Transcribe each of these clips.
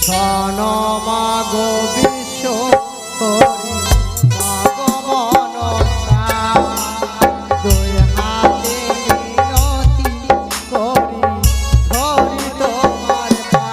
মাগো বিশ্ব করি মাগো মনসা দুই হাতে মিনতি করি ধরি তোমার পা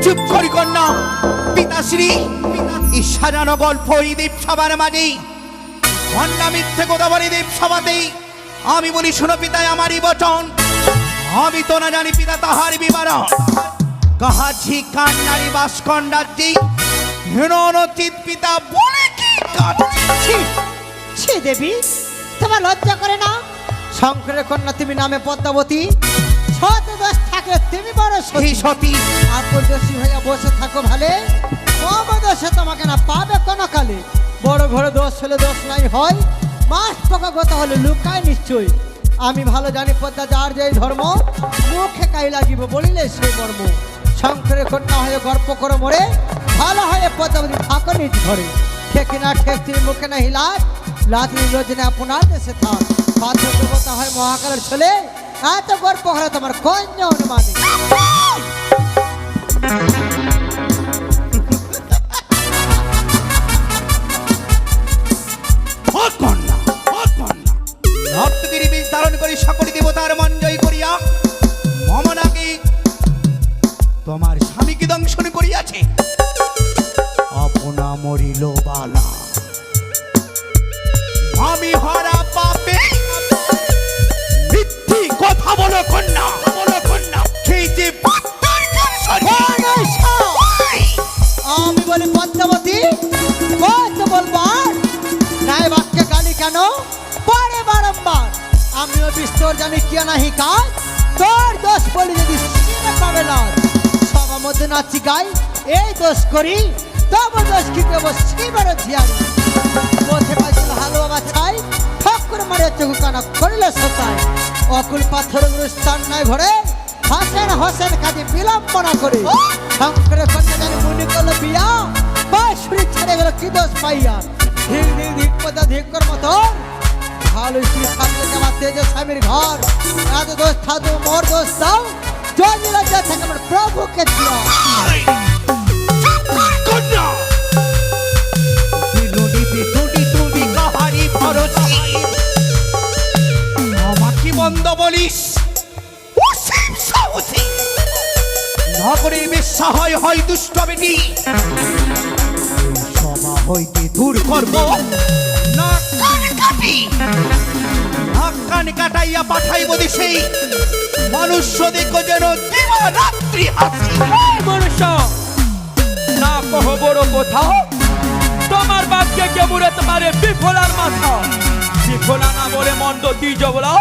চুপ করি কন্যা। পিতাশ্রী সাজানো গল্প এই দেব সবার মাঝে কন্যা মিথ্যে কথা বলি দেব সভাতেই। আমি বলি শোনো পিতায় আমারই বচন, আমি তো না জানি পিতা তাহার বিবরণ। কাহাঝি কান্নারি বাসকন্ডার্জি হিরণচিত পিতা বলে কি কাটছি। ছি দেবী, তোমার লজ্জা করে না? শঙ্করের কন্যা তুমি নামে পদ্মাবতী, সৎ দোষ থাকে তুমি বড় সতী সতী। আপদোষী হইয়া বসে থাকো ভালে, কম দোষে তোমাকে না পাবে কোনো কালে। বড় বড় দোষ হলে দোষ নাই হয়, মাস পোকা গত হলে লুকায় নিশ্চয়। আমি ভালো জানি পদ্মা যার যে ধর্ম, মুখে কাই লাগিব বলিলে সেই মর্ম। শঙ্করের কন্যা হয়ে গর্ব করে মরে, ভালো হয়ে পদ্মাবতী থাকো নিজ ঘরে। ঠেকি না ঠেক তুমি মুখে না হিলাস, লাতি লোজনে আপনার দেশে থাক। পাথর দেবতা হয় মহাকালের ছেলে, এত গর্ব হলে তোমার কন্যা অনুমানে। ভক্তগিরি বীজ ধারণ করি সকল দেবতার মন জয় করিয়া মমনাকে তোমার স্বামীকে দংশন করিয়াছে। আপনা মরিল বালা আমি হরা পাপে মিথ্যি কথা বলো কন্যা, বলো কন্যা। সেই যে আমি বলি পদ্মাবতী, কত বলবার নাই বাক্যে গালি কেন পরে বারম্বার। আমিও বিস্তর জানি কিয়া নাহি কাজ, তোর দোষ বলি যদি সিনে পাবে লাজ। সবার মধ্যে নাচি গাই এই দোষ করি, তব দোষ কি দেব শিবের ঝিয়ারি। পথে পাইছিল হালুয়া বাছাই, ঠক্কর মারিয়া চোখ কানা করিলে সতায়। অকুল পাথরের স্থান নাই ঘরে, হাসেন হোসেন কাজে বিলম্বনা করে। শঙ্করের কন্যা জানি মুনি করলো বিয়া, বাঁশুরি ছেড়ে গেল কি দোষ পাইয়া। ধিক ধিক ধিক পদা ধিক্কর মতো ভালো স্ত্রী থাকলে আমার তেজ স্বামীর ঘর। এত দোষ থাকো মোর দোষ দাও, যদি লজ্জা থাকে আমার প্রভুকে দিও। আমাকে মন্দ বলিস, নগরে বেশ্যায় হয় দুষ্ট বেটি। সভা হইতে দূর করব না কান কাটি, কান কাটাইয়া পাঠাইব দেশে। মনুষ্য দেখো যেন দিবা রাত্রি হাসি। মনুষ্য না কহ বড় কথা, তোমার বাক্যে কে বুড়ে তোমারে বিফলার মাথা, বিফলা না বলে মন্দ দ্বিজ বলা,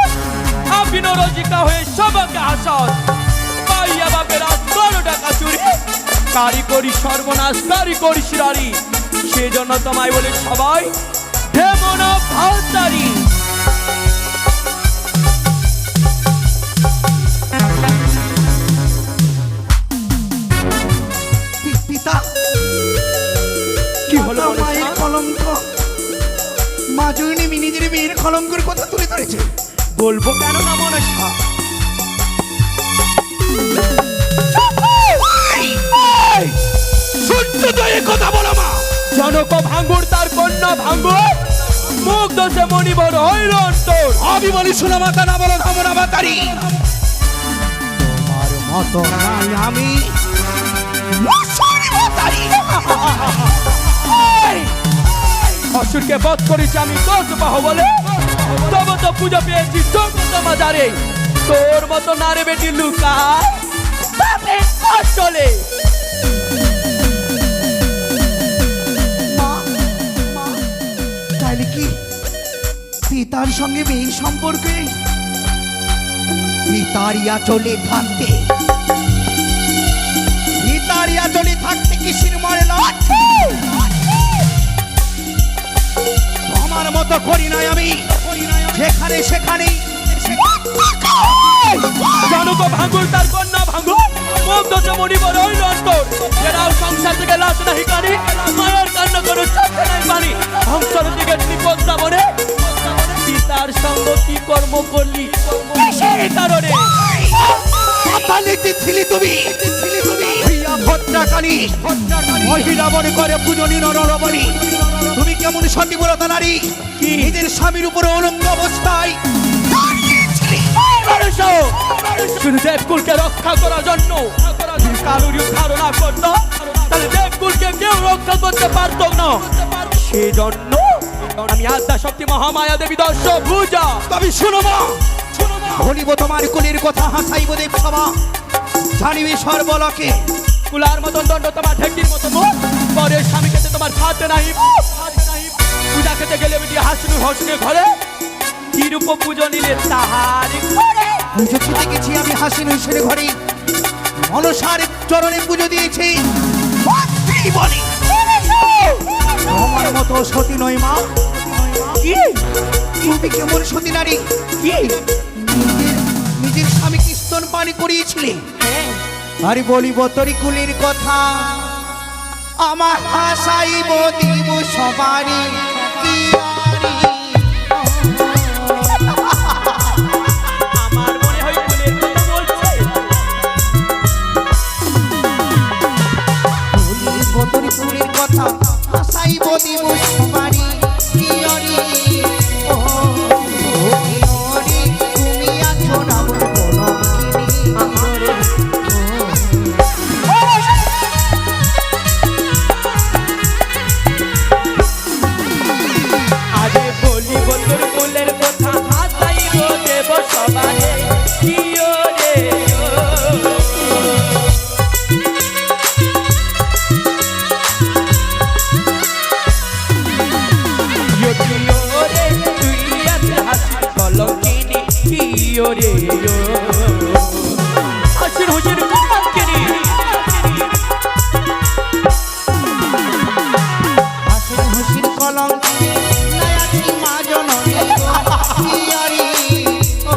আপিন রজিকা হয়ে সবাকে হাসান। পাইয়া বাপের 12 টাকা চুরি, কারি করি সর্বনাশ, কারি করি শিরারি। সেজন্য তোমায় বলে সবাই ঢেমনা ভাতারি। পিতা, কি হলো আমার মায়ের কলঙ্ক, মা জননী নিজের মেয়ের কলঙ্কের কথা তুলে ধরেছে। বলবো কেন না মনসা? সত্য তো এই কথা বলো মা। জনক ভাঙ্গুর তার কন্যা ভাঙ্গুর, মুখ দোষে মণিবর হইল অন্তর। আমি বলি শোনো মাতা, না বলো ধমনা বাতারি। তোমার মতো নাই আমি বাতারি। অসুরকে বধ করেছি আমি 10 বাহুবলে, তবে তো পুজো পেয়েছি 14 মাজারে। তোর মতো নারে বেটি লুকায় বাপের চলে। মা, মা, তাহলে কি পিতার সঙ্গে মেয়ের সম্পর্কে? পিতারিয়া চলে থাকতে, পিতারিয়া চলে থাকতে কিসির মরে লড়ছে? আমার মতো করি নাই আমি, যেখানে সেখানেই জনক ভাঙ্গুর তার কন্যা ভাঙ্গুর, মুখ দোষে মণিবর হইল অন্তর। এরাও সংসার থেকে লাশ নাহি কানি, মায়ের কান্না করে চোখে নাই পানি। হংসর দিকে নিপদ্দা বনে, পিতার সঙ্গ কি কর্ম করলি কিসের কারণে? পাতালিতে ছিলি তুমি, হইয়া ভদ্রাকালী, মহিলা মনে করে পূজনী নরবলি। তুমি কেমন সতীব্রতা নারী, নিজের স্বামীর উপরে অলঙ্গ অবস্থায় শুধু দেবকুলকে রক্ষা করার জন্য কারুর ধারণা করত, তাহলে দেবকুলকে কেউ রক্ষা করতে পারত না। সেজন্য আমি আদ্যা শক্তি মহামায়া দেবী দর্শ পূজা। তবে শোনো মা, বলিব তোমার কুলের কথা, হাসাইব দেব সভা, জানিবে সর্বলোকে। কুলার মতন দণ্ড তোমার ঢেকির মতো মুখ, পরের স্বামী খেতে তোমার খাতে নাই মুখ। পূজা খেতে গেলে বেটি হাসনু হসনে ঘরে, কি রূপ পুজো নিলে তাহার ঘরে। পুজো ছুটে গেছি আমি হাসি নৈশের ঘরে, মনসার চরণে পুজো দিয়েছি। সত্যি বলি তোমার মতো সতী নয় মা। কি তুমি কেমন সতী নারী, কি নিজের স্বামীকে স্তন পানি করিয়েছিলে। আরে বলিব তরি কুলের কথা, আমার হাসাইব দিব সবারই। কি নারী, আমার মনে হয় কুলের কথা বলছে। বলিব তরি কুলের কথা, হাসাইব দিব সবারই। কি নারী, ও কি নারী, তুমি আছো না মোর কলঙ্কিনী। আরে বলিব তোর কুলের কথা, হাসাইব দেব সবারে। কিও রে কিও রে, তুই আছে হাসি কলঙ্কিনী। কিও রে হাসির হুসির কলঙ্কিনী। হাসির হুসির কলঙ্কিনী, নায়াকি মা জননী গো। কি নারী, ও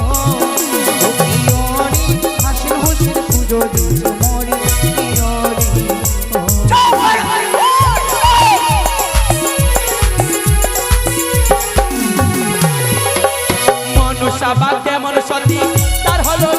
কি নারী, হাসির হুসির পুজো দিছ মরি। কি নারী, মনুষ্যা বা কেমন সতী, তার হলো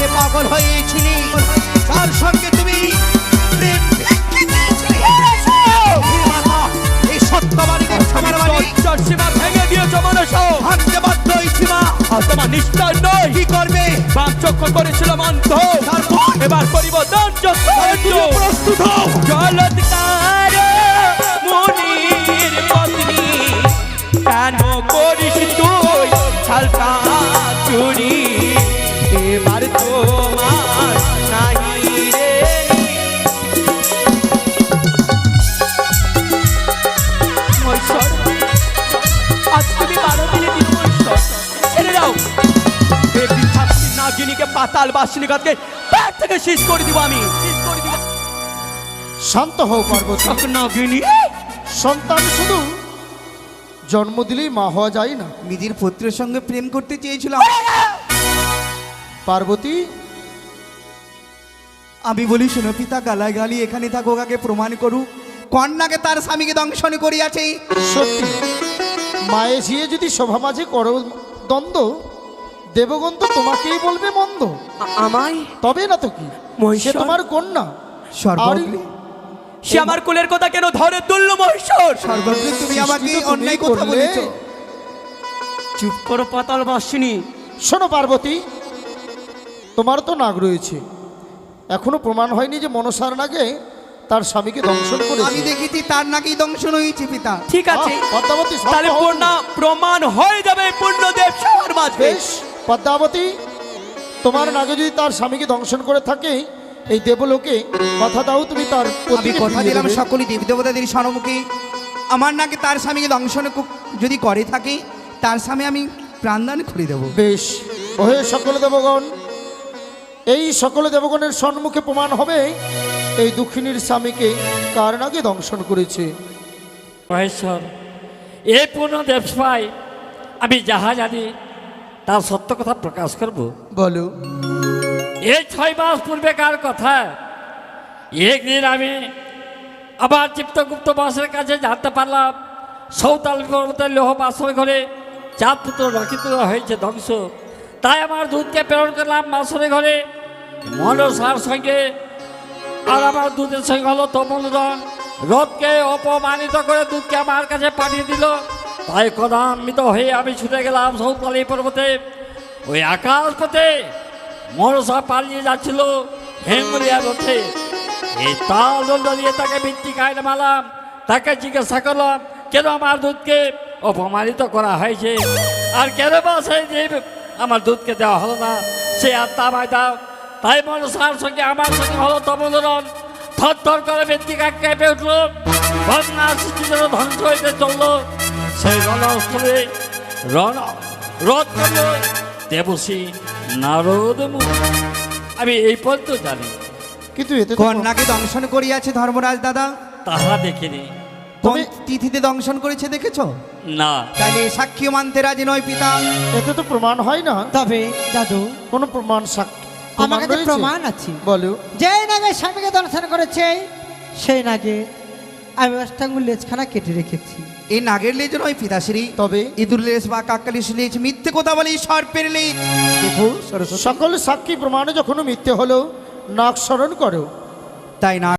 প্রেমে পাগল হয়েছিলি, তার সঙ্গে তুমি প্রেম দেখিয়েছিলে। হে মাতা, এই সত্যবাদী দেব সবার বাড়ি চর্চার সীমা ভেঙে দিয়েছ মানুষ, ভাঙতে বাধ্য হয়েছি মা। আর তোমার নিষ্ঠার নয়। কি করবে? বাকচক্র করেছিলাম অন্ধ, তারপর এবার পরিবর্তন তুমি প্রস্তুত হও। জলৎকার মুনির পত্নী, কেন করিস তুই হালকা চুরি? এবার তোমার নাহি রে। মৈশ্বর, আজ তুমি 12 দিনে দিন মৈশ্বর, ছেড়ে দাও। এই বৃদ্ধাশ্রী নাগিনীকে পাতাল বাসিনীকে পেট থেকে শেষ করে দিব আমি, শেষ করে দিব। শান্ত হও পার্বতী। নাগিনী, সন্তান শুধু জন্ম দিলেই মা হওয়া যায় না নিজের পুত্রের সঙ্গে প্রেম করতে চেয়েছিলাম। পার্বতী। আমি বলি শোনো পিতা, গালায় গালি এখানে থাকুক, আগে প্রমাণ করুক কন্যাকে তার স্বামীকে দংশন করিয়াছে। সত্যি মায়ে ঝিয়ে যদি সভা মাঝে করো দ্বন্দ্ব, দেবগণ তো তোমাকেই বলবে মন্দ। আমায় তবে না তো কি, সে মহিষার? তোমার কন্যা। সর্বগ্রী সে আমার কোলের কথা কেন ধরে তুলল মহেশ্বর? সর্বগ্রী তুমি আমাকে সৃষ্টি তো অন্যায় তুমিই কথা করলে। বলেছ। চুপ করো পাতাল বাসিনী। শোনো পার্বতী, তোমার তো নাগ রয়েছে, এখনো প্রমাণ হয়নি যে মনসার নাগে তার স্বামীকে দংশন আমি করেছে। দেখেছি তার নাকি দংশন হয়েছে পিতা। ঠিক আছে, পদ্মাবতী, শান্ত তাহলে হও তুমি। প্রমাণ হয়ে যাবে পূর্ণদেব সবার মাঝে। বেশ পদ্মাবতী, তোমার নাগে যদি তার স্বামীকে দংশন করে থাকে এই দেবলোকে, কথা দাও তুমি তার আমি পতিকে কথা ফিরিয়ে দিলাম দেবে। সকলেই দেবী দেবতাদের সম্মুখে, আমার নাকি তার স্বামীকে দংশন যদি করে থাকে, তার স্বামী আমি প্রাণদান করে দেবো। বেশ, ওহে সকল দেবগণ, এই সকল দেবগণের সম্মুখে প্রমাণ হবে এই দুঃখিনীর স্বামীকে কার নাগে দংশন করেছে। মহেশ্বর, এই পূর্ণ দেবসভায় আমি যাহা জানি তার সত্য কথা প্রকাশ করব। বলো। এই 6 মাস পূর্বেকার কথা, একদিন আমি আবার চিত্তগুপ্ত বাসের কাছে জানতে পারলাম সৌতাল পর্বতের লোহ বাসর ঘরে 4 পুত্র রক্ষিত হয়েছে ধ্বংস। তাই আমার দুধকে প্রেরণ করলাম বাসরে ঘরে মনসার সঙ্গে, আর আমার দুধের সঙ্গে হলো তমলুদন। রথকে অপমানিত করে দুধকে আমার কাছে পাঠিয়ে দিল। তাই ক্রোধান্বিত হয়ে আমি ছুটে গেলাম সৌতালি পর্বতে। ওই আকাশ পথে মনসা পালিয়ে যাচ্ছিল হেঙ্গুলিয়া রথে। এই তাল দণ্ড দিয়ে তাকে মৃত্তিকায় নামালাম, তাকে জিজ্ঞাসা করলাম কেন আমার দুধকে অপমানিত করা হয়েছে, আর কেন বা সেই যে আমার দুধকে দেওয়া হলো না সে আত্মা আমায় দাও। তাই মনসার সঙ্গে আমার সঙ্গে হলো তমোদরণ। থর থর করে মৃত্তিকা কেঁপে উঠল, বন্যা সৃষ্টি যেন ধ্বংস হইতে চলল। সেই রণস্থলে রথ করল দেবশ্রী নারদ মুনি। আমি এই পর্যন্ত জানি, কিন্তু এতে তো কন্যাকে দংশন করিয়াছে ধর্মরাজ দাদা। তাহা দেখিনি। কোন তুমি- তিথিতে দংশন করেছে দেখেছো? না, তাহলে সাক্ষী মানতে রাজি নয় পিতা। এতে তো প্রমাণ হয় না। তবে দাদু, কোনো প্রমাণ সাক্ষী আমার কাছে রয়েছে? প্রমাণ আছে। বলো। যে নাগে স্বামীকে দর্শন করেছে সেই নাগে আমি অষ্টাঙ্গুল লেজখানা কেটে রেখেছি। এই নাগের লেজ নয় পিতাশ্রী, তবে ইঁদুর লেজ বা কাকালিস লেজ, মিথ্যে কথা বলি সর্পের লেজ। দেখো সরস্বতী, সকল সাক্ষী প্রমাণে যখন মিথ্যে হলো নাক স্মরণ করো। তাই না